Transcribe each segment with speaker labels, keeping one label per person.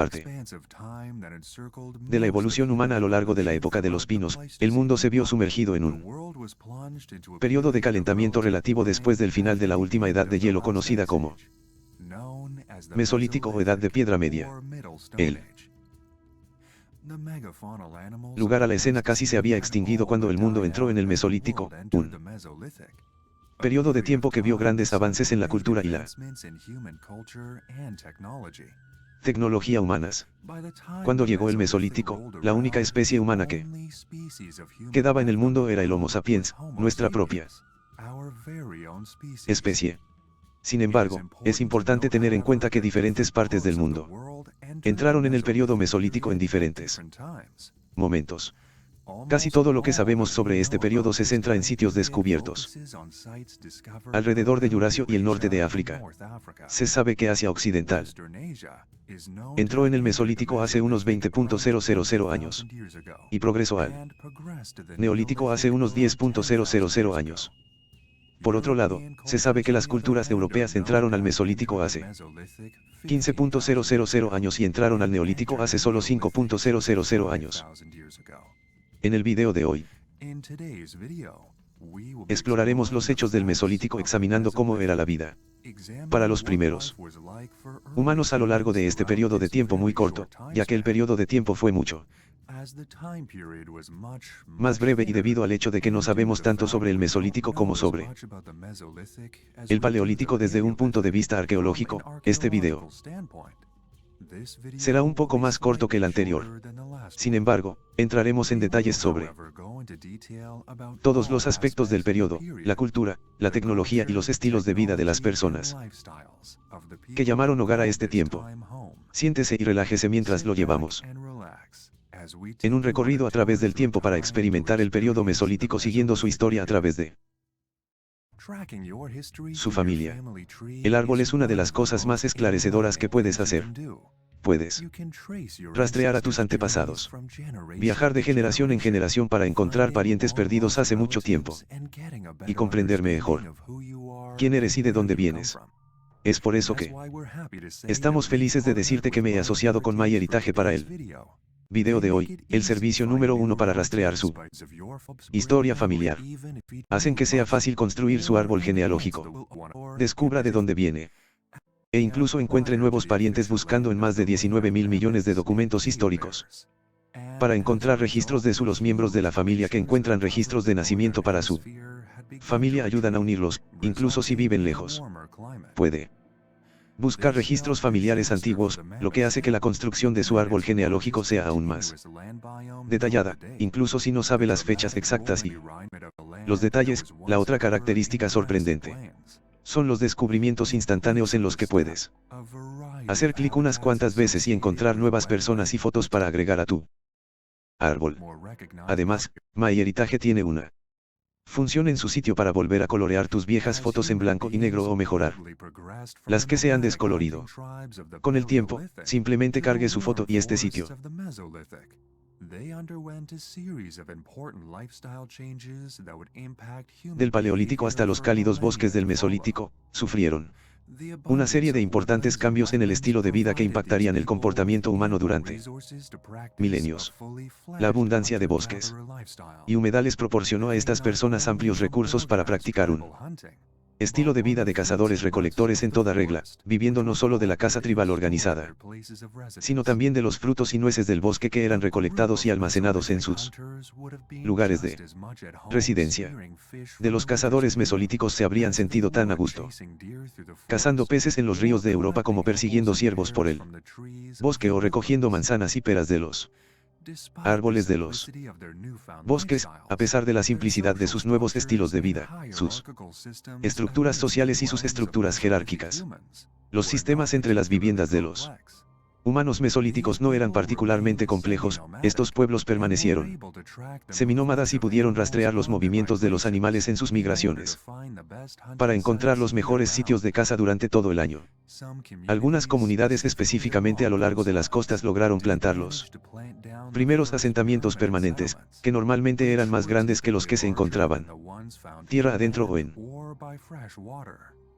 Speaker 1: Arte. De la evolución humana a lo largo de la época de los pinos, el mundo se vio sumergido en un periodo de calentamiento relativo después del final de la última edad de hielo conocida como Mesolítico o Edad de Piedra Media. El lugar a la escena casi se había extinguido cuando el mundo entró en el Mesolítico, un periodo de tiempo que vio grandes avances en la cultura y la tecnología humanas. Cuando llegó el Mesolítico, la única especie humana que quedaba en el mundo era el Homo sapiens, nuestra propia especie. Sin embargo, es importante tener en cuenta que diferentes partes del mundo entraron en el periodo Mesolítico en diferentes momentos. Casi todo lo que sabemos sobre este periodo se centra en sitios descubiertos alrededor de Eurasia y el norte de África. Se sabe que Asia Occidental entró en el Mesolítico hace unos 20.000 años y progresó al Neolítico hace unos 10.000 años. Por otro lado, se sabe que las culturas europeas entraron al Mesolítico hace 15.000 años y entraron al Neolítico hace solo 5.000 años. En el video de hoy, exploraremos los hechos del Mesolítico examinando cómo era la vida para los primeros humanos a lo largo de este periodo de tiempo muy corto, ya que el periodo de tiempo fue mucho más breve y debido al hecho de que no sabemos tanto sobre el Mesolítico como sobre el Paleolítico desde un punto de vista arqueológico. Este video será un poco más corto que el anterior. Sin embargo, entraremos en detalles sobre todos los aspectos del periodo, la cultura, la tecnología y los estilos de vida de las personas que llamaron hogar a este tiempo. Siéntese y relájese mientras lo llevamos en un recorrido a través del tiempo para experimentar el periodo Mesolítico siguiendo su historia a través de su familia. El árbol es una de las cosas más esclarecedoras que puedes hacer. Puedes rastrear a tus antepasados, viajar de generación en generación para encontrar parientes perdidos hace mucho tiempo y comprender mejor quién eres y de dónde vienes. Es por eso que estamos felices de decirte que me he asociado con MyHeritage para el video de hoy, el servicio número 1 para rastrear su historia familiar. Hacen que sea fácil construir su árbol genealógico. Descubra de dónde viene e incluso encuentre nuevos parientes buscando en más de 19.000 millones de documentos históricos para encontrar registros de los miembros de la familia que encuentran registros de nacimiento para su familia ayudan a unirlos, incluso si viven lejos. Puede buscar registros familiares antiguos, lo que hace que la construcción de su árbol genealógico sea aún más detallada, incluso si no sabe las fechas exactas y los detalles. La otra característica sorprendente son los descubrimientos instantáneos en los que puedes hacer clic unas cuantas veces y encontrar nuevas personas y fotos para agregar a tu árbol. Además, MyHeritage tiene una función en su sitio para volver a colorear tus viejas fotos en blanco y negro o mejorar las que se han descolorido. Con el tiempo, simplemente cargue su foto y este sitio del Paleolítico hasta los cálidos bosques del Mesolítico, sufrieron una serie de importantes cambios en el estilo de vida que impactarían el comportamiento humano durante milenios. La abundancia de bosques y humedales proporcionó a estas personas amplios recursos para practicar un estilo de vida de cazadores-recolectores en toda regla, viviendo no solo de la caza tribal organizada, sino también de los frutos y nueces del bosque que eran recolectados y almacenados en sus lugares de residencia. De los cazadores mesolíticos se habrían sentido tan a gusto cazando peces en los ríos de Europa como persiguiendo ciervos por el bosque o recogiendo manzanas y peras de los árboles de los bosques. A pesar de la simplicidad de sus nuevos estilos de vida, sus estructuras sociales y sus estructuras jerárquicas, los sistemas entre las viviendas de los humanos mesolíticos no eran particularmente complejos. Estos pueblos permanecieron seminómadas y pudieron rastrear los movimientos de los animales en sus migraciones para encontrar los mejores sitios de caza durante todo el año. Algunas comunidades específicamente a lo largo de las costas lograron plantar los primeros asentamientos permanentes, que normalmente eran más grandes que los que se encontraban tierra adentro o en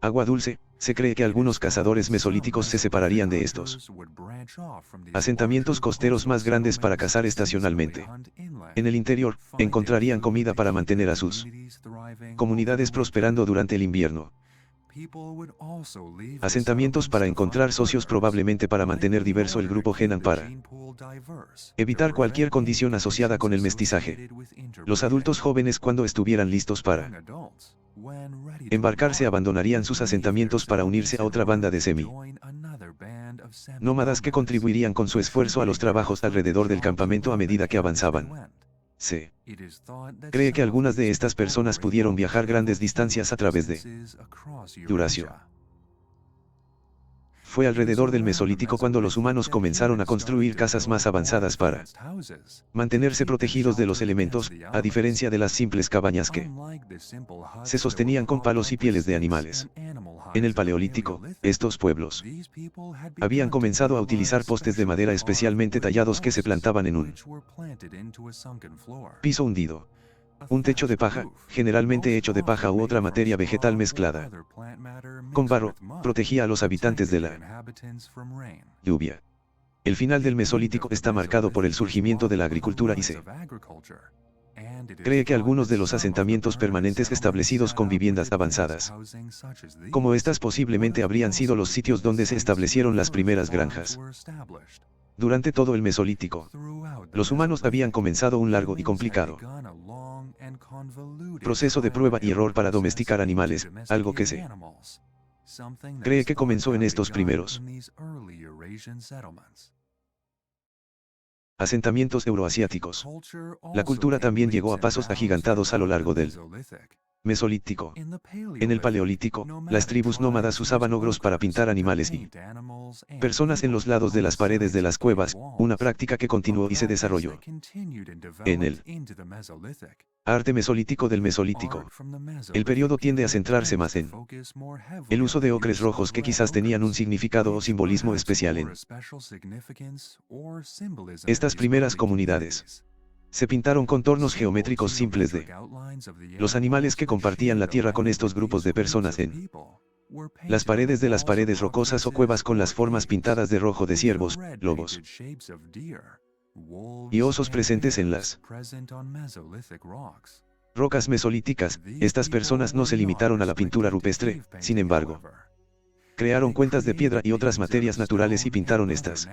Speaker 1: agua dulce. Se cree que algunos cazadores mesolíticos se separarían de estos asentamientos costeros más grandes para cazar estacionalmente. En el interior, encontrarían comida para mantener a sus comunidades prosperando durante el invierno. Asentamientos para encontrar socios, probablemente para mantener diverso el grupo Genan, para evitar cualquier condición asociada con el mestizaje. Los adultos jóvenes, cuando estuvieran listos para embarcarse, abandonarían sus asentamientos para unirse a otra banda de nómadas que contribuirían con su esfuerzo a los trabajos alrededor del campamento a medida que avanzaban. Se cree que algunas de estas personas pudieron viajar grandes distancias a través de Eurasia. Fue alrededor del Mesolítico cuando los humanos comenzaron a construir casas más avanzadas para mantenerse protegidos de los elementos, a diferencia de las simples cabañas que se sostenían con palos y pieles de animales. En el Paleolítico, estos pueblos habían comenzado a utilizar postes de madera especialmente tallados que se plantaban en un piso hundido. Un techo de paja, generalmente hecho de paja u otra materia vegetal mezclada con barro, protegía a los habitantes de la lluvia. El final del Mesolítico está marcado por el surgimiento de la agricultura y se cree que algunos de los asentamientos permanentes establecidos con viviendas avanzadas, como estas, posiblemente habrían sido los sitios donde se establecieron las primeras granjas. Durante todo el Mesolítico, los humanos habían comenzado un largo y complicado proceso de prueba y error para domesticar animales, algo que se cree que comenzó en estos primeros asentamientos euroasiáticos. La cultura también llegó a pasos agigantados a lo largo del Mesolítico. En el Paleolítico, las tribus nómadas usaban ogros para pintar animales y personas en los lados de las paredes de las cuevas, una práctica que continuó y se desarrolló en el arte mesolítico del Mesolítico. El periodo tiende a centrarse más en el uso de ocres rojos que quizás tenían un significado o simbolismo especial en estas primeras comunidades. Se pintaron contornos geométricos simples de los animales que compartían la tierra con estos grupos de personas en las paredes de las paredes rocosas o cuevas, con las formas pintadas de rojo de ciervos, lobos y osos presentes en las rocas mesolíticas. Estas personas no se limitaron a la pintura rupestre, sin embargo, crearon cuentas de piedra y otras materias naturales y pintaron estas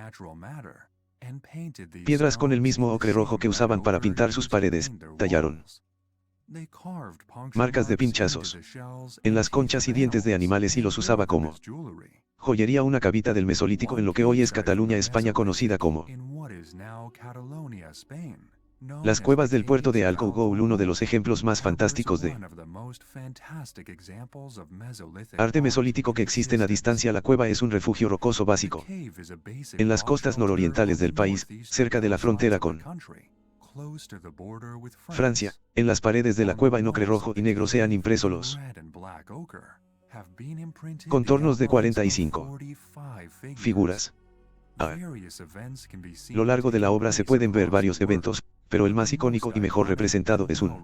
Speaker 1: piedras con el mismo ocre rojo que usaban para pintar sus paredes. Tallaron marcas de pinchazos en las conchas y dientes de animales y los usaba como joyería. Una cavita del Mesolítico en lo que hoy es Cataluña, España, conocida como las cuevas del puerto de Alcougol, uno de los ejemplos más fantásticos de arte mesolítico que existen a distancia. La cueva es un refugio rocoso básico en las costas nororientales del país, cerca de la frontera con Francia. En las paredes de la cueva en ocre rojo y negro se han impreso los contornos de 45 figuras. A lo largo de la obra se pueden ver varios eventos, pero el más icónico y mejor representado es un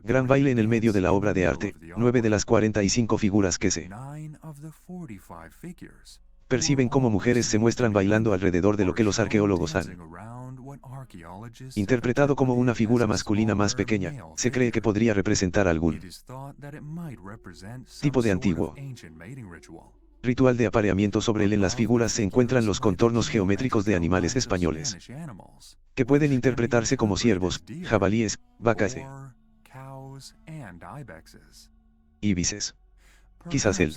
Speaker 1: gran baile en el medio de la obra de arte. 9 de las 45 figuras que se perciben como mujeres se muestran bailando alrededor de lo que los arqueólogos han interpretado como una figura masculina más pequeña. Se cree que podría representar algún tipo de antiguo ritual de apareamiento. Sobre él, en las figuras se encuentran los contornos geométricos de animales españoles, que pueden interpretarse como ciervos, jabalíes, vacas e ibises. Quizás el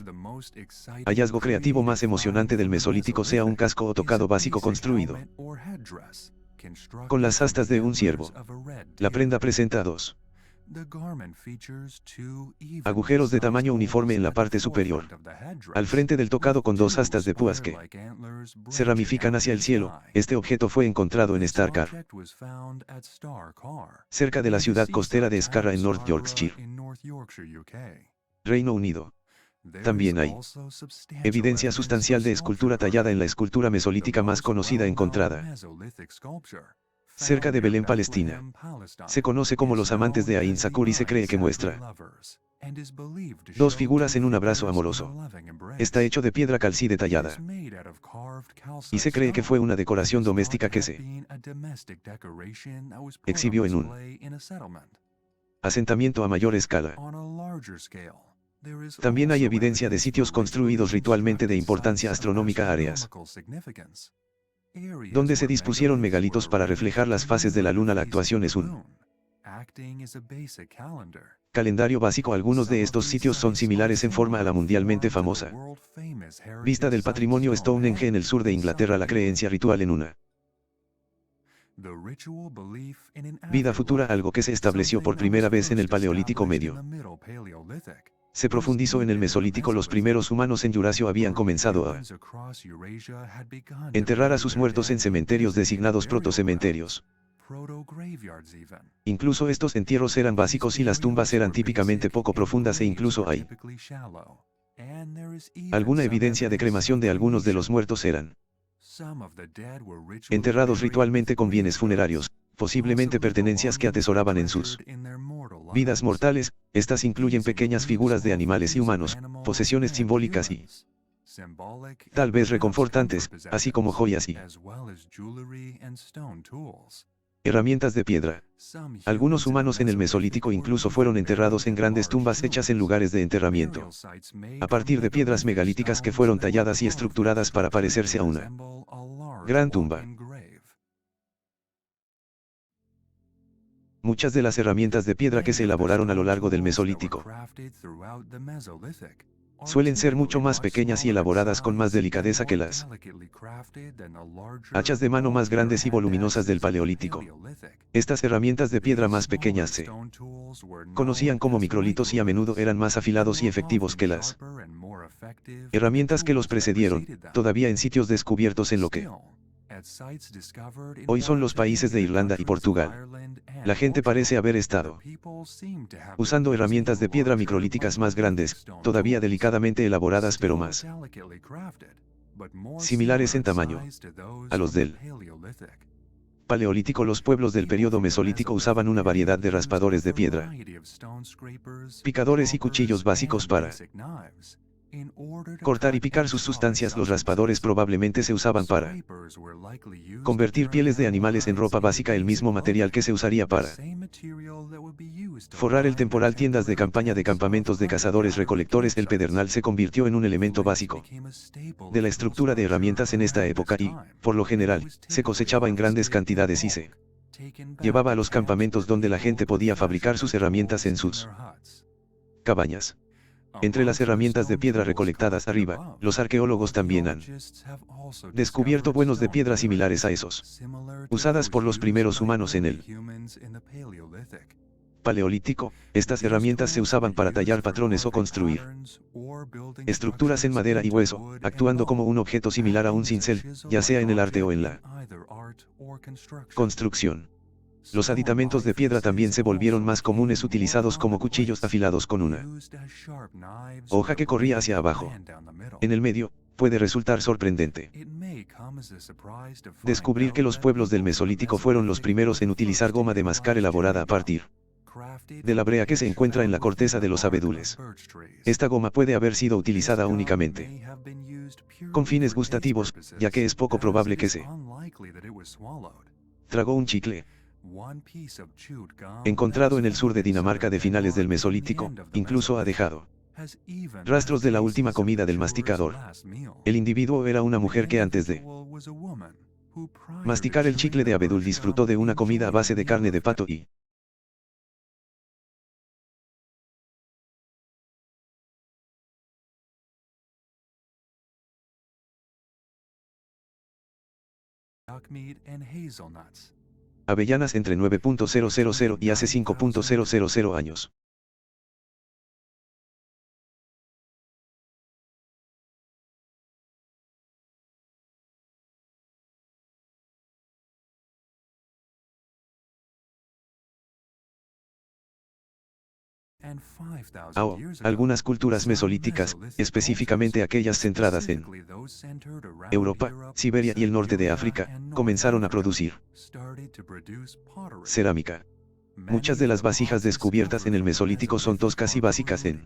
Speaker 1: hallazgo creativo más emocionante del Mesolítico sea un casco o tocado básico construido con las astas de un ciervo. La prenda presenta dos agujeros de tamaño uniforme en la parte superior, al frente del tocado, con dos astas de púas que se ramifican hacia el cielo. Este objeto fue encontrado en Starcar, cerca de la ciudad costera de Skara en North Yorkshire, Reino Unido. También hay evidencia sustancial de escultura tallada en la escultura mesolítica más conocida encontrada cerca de Belén, Palestina. Se conoce como los amantes de Ain Sakur y se cree que muestra Dos figuras en un abrazo amoroso. Está hecho de piedra calcite tallada. Y se cree que fue una decoración doméstica que se exhibió en un asentamiento a mayor escala. También hay evidencia de sitios construidos ritualmente de importancia astronómica, áreas donde se dispusieron megalitos para reflejar las fases de la luna. La actuación es un calendario básico. Algunos de estos sitios son similares en forma a la mundialmente famosa vista del patrimonio Stonehenge en el sur de Inglaterra. La creencia ritual en una vida futura, algo que se estableció por primera vez en el Paleolítico Medio. Se profundizó en el Mesolítico. Los primeros humanos en Eurasia habían comenzado a enterrar a sus muertos en cementerios designados protocementerios. Incluso estos entierros eran básicos y las tumbas eran típicamente poco profundas, e incluso hay alguna evidencia de cremación de algunos de los muertos. Eran enterrados ritualmente con bienes funerarios, posiblemente pertenencias que atesoraban en sus vidas mortales. Estas incluyen pequeñas figuras de animales y humanos, posesiones simbólicas y tal vez reconfortantes, así como joyas y herramientas de piedra. Algunos humanos en el Mesolítico incluso fueron enterrados en grandes tumbas hechas en lugares de enterramiento a partir de piedras megalíticas que fueron talladas y estructuradas para parecerse a una gran tumba. Muchas de las herramientas de piedra que se elaboraron a lo largo del Mesolítico suelen ser mucho más pequeñas y elaboradas con más delicadeza que las hachas de mano más grandes y voluminosas del Paleolítico. Estas herramientas de piedra más pequeñas se conocían como microlitos y a menudo eran más afilados y efectivos que las herramientas que los precedieron, todavía en sitios descubiertos en lo que hoy son los países de Irlanda y Portugal. La gente parece haber estado usando herramientas de piedra microlíticas más grandes, todavía delicadamente elaboradas pero más similares en tamaño a los del Paleolítico. Los pueblos del período Mesolítico usaban una variedad de raspadores de piedra, picadores y cuchillos básicos para cortar y picar sus sustancias. Los raspadores probablemente se usaban para convertir pieles de animales en ropa básica, el mismo material que se usaría para forrar el temporal, tiendas de campaña de campamentos de cazadores-recolectores. El pedernal se convirtió en un elemento básico de la estructura de herramientas en esta época y, por lo general, se cosechaba en grandes cantidades y se llevaba a los campamentos donde la gente podía fabricar sus herramientas en sus cabañas. Entre las herramientas de piedra recolectadas arriba, los arqueólogos también han descubierto buenos de piedra similares a esos usadas por los primeros humanos en el Paleolítico. Estas herramientas se usaban para tallar patrones o construir estructuras en madera y hueso, actuando como un objeto similar a un cincel, ya sea en el arte o en la construcción. Los aditamentos de piedra también se volvieron más comunes, utilizados como cuchillos afilados con una hoja que corría hacia abajo. En el medio, puede resultar sorprendente descubrir que los pueblos del Mesolítico fueron los primeros en utilizar goma de mascar elaborada a partir de la brea que se encuentra en la corteza de los abedules. Esta goma puede haber sido utilizada únicamente con fines gustativos, ya que es poco probable que se tragó un chicle encontrado en el sur de Dinamarca de finales del Mesolítico. Incluso ha dejado rastros de la última comida del masticador. El individuo era una mujer que antes de masticar el chicle de abedul disfrutó de una comida a base de carne de pato y avellanas entre 9.000 y hace 5.000 años. Algunas culturas mesolíticas, específicamente aquellas centradas en Europa, Siberia y el norte de África, comenzaron a producir cerámica. Muchas de las vasijas descubiertas en el Mesolítico son toscas y básicas en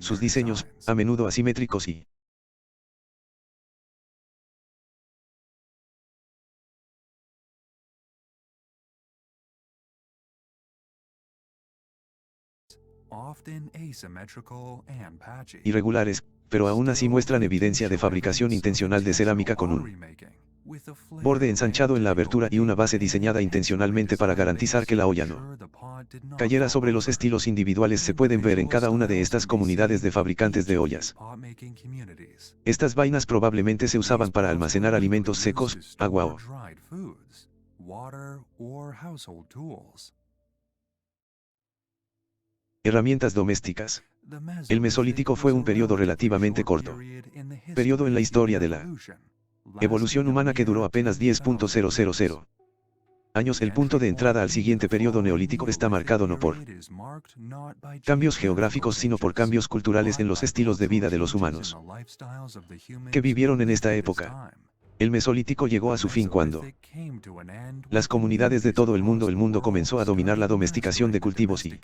Speaker 1: sus diseños, a menudo asimétricos y irregulares, pero aún así muestran evidencia de fabricación intencional de cerámica con un borde ensanchado en la abertura y una base diseñada intencionalmente para garantizar que la olla no cayera sobre los estilos individuales se pueden ver en cada una de estas comunidades de fabricantes de ollas. Estas vainas probablemente se usaban para almacenar alimentos secos, agua o herramientas domésticas. El Mesolítico fue un periodo relativamente corto. Periodo en la historia de la evolución humana que duró apenas 10.000 años. El punto de entrada al siguiente periodo neolítico está marcado no por cambios geográficos sino por cambios culturales en los estilos de vida de los humanos que vivieron en esta época. El Mesolítico llegó a su fin cuando las comunidades de todo el mundo comenzó a dominar la domesticación de cultivos y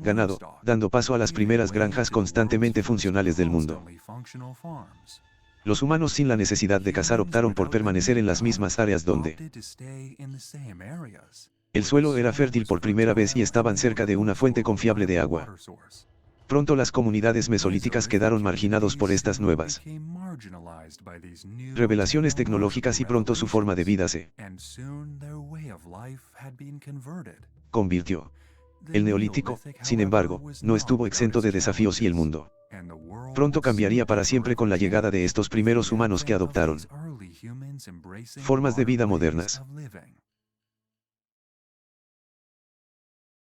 Speaker 1: ganado, dando paso a las primeras granjas constantemente funcionales del mundo. Los humanos sin la necesidad de cazar optaron por permanecer en las mismas áreas donde el suelo era fértil por primera vez y estaban cerca de una fuente confiable de agua. Pronto las comunidades mesolíticas quedaron marginados por estas nuevas revelaciones tecnológicas y pronto su forma de vida se convirtió. El neolítico, sin embargo, no estuvo exento de desafíos y el mundo pronto cambiaría para siempre con la llegada de estos primeros humanos que adoptaron formas de vida modernas.